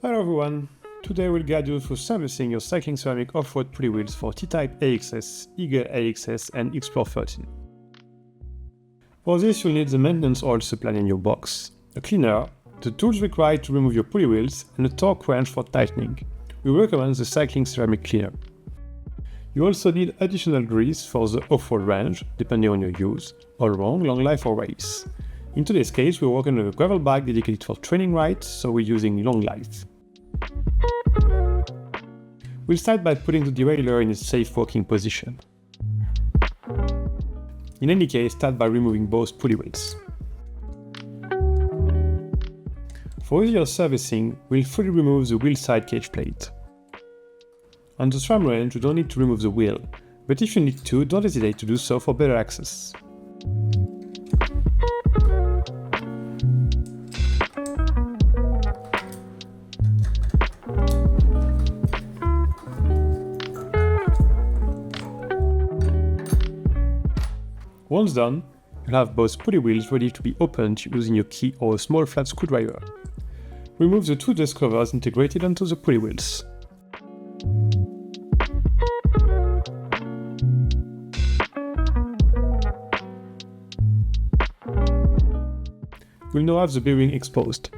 Hello everyone, today we'll guide you through servicing your CyclingCeramic Off Road pulley wheels for T-Type AXS, Eagle AXS and XPLR 13. For this you'll need the maintenance oil supply in your box, a cleaner, the tools required to remove your pulley wheels and a torque wrench for tightening. We recommend the CyclingCeramic cleaner. You also need additional grease for the off-road range, depending on your use, all-round, long life or race. In today's case, we're working with a gravel bike dedicated for training rides, so we're using long life. We'll start by putting the derailleur in a safe working position. In any case, start by removing both pulley wheels. For easier servicing, we'll fully remove the wheel side cage plate. On the SRAM range, you don't need to remove the wheel, but if you need to, don't hesitate to do so for better access. Once done, you'll have both pulley wheels ready to be opened using your key or a small flat screwdriver. Remove the two dust covers integrated onto the pulley wheels. We'll now have the bearing exposed.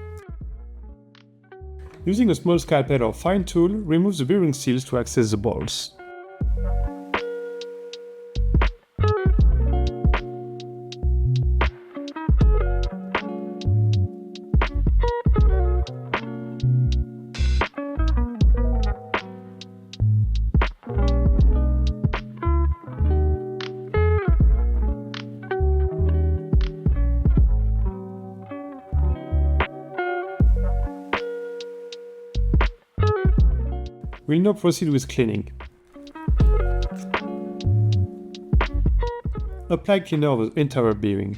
Using a small scalpel or fine tool, remove the bearing seals to access the balls. We'll now proceed with cleaning. Apply cleaner over the entire bearing.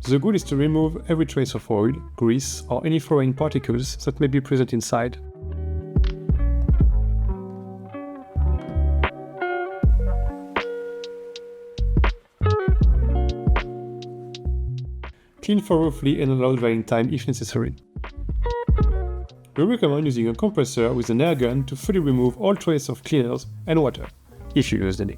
The goal is to remove every trace of oil, grease, or any foreign particles that may be present inside. Clean thoroughly and allow drying time if necessary. We recommend using a compressor with an air gun to fully remove all traces of cleaners and water, if you use any.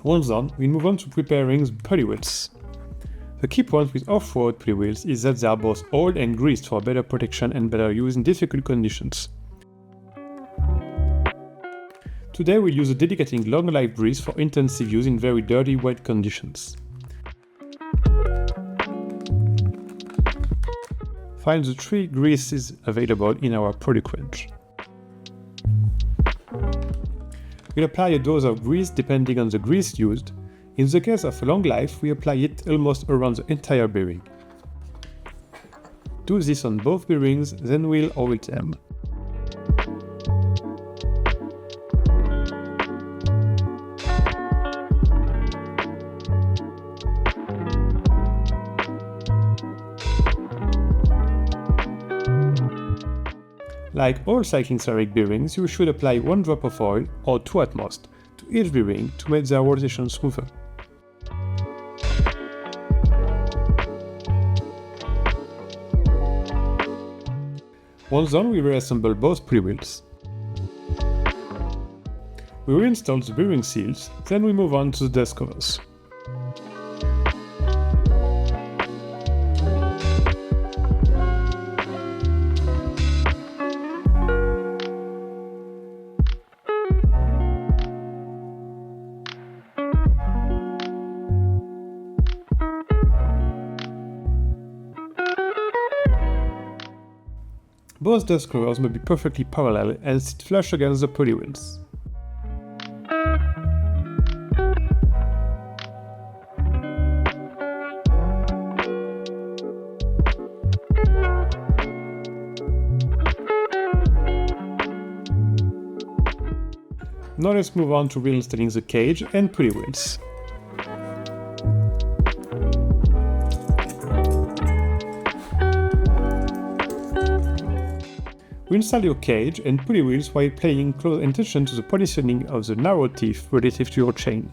Once done, we move on to preparing the pulley wheels. The key point with off-road pulley wheels is that they are both oiled and greased for better protection and better use in difficult conditions. Today we'll use a dedicated long-life grease for intensive use in very dirty, wet conditions. Find the 3 greases available in our product range. We'll apply a dose of grease depending on the grease used. In the case of a long life, we apply it almost around the entire bearing. Do this on both bearings, then we'll oil them. Like all CyclingCeramic bearings, you should apply 1 drop of oil, or 2 at most, to each bearing to make their rotation smoother. Once done, we reassemble both pulley wheels. We reinstall the bearing seals, then we move on to the dust covers. Both dust covers may be perfectly parallel and sit flush against the pulley wheels. Now let's move on to reinstalling the cage and pulley wheels. Install your cage and pulley wheels while paying close attention to the positioning of the narrow teeth relative to your chain.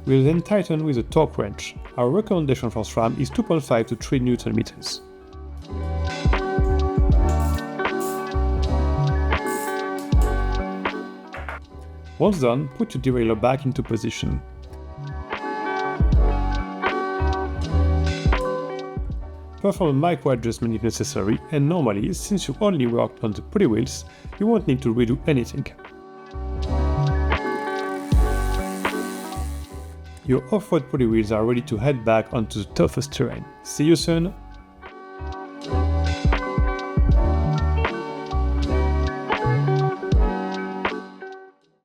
We'll then tighten with a torque wrench. Our recommendation for SRAM is 2.5 to 3 Nm. Once done, put your derailleur back into position. Perform a micro adjustment if necessary, and normally, since you only worked on the pulley wheels, you won't need to redo anything. Your off-road pulley wheels are ready to head back onto the toughest terrain. See you soon!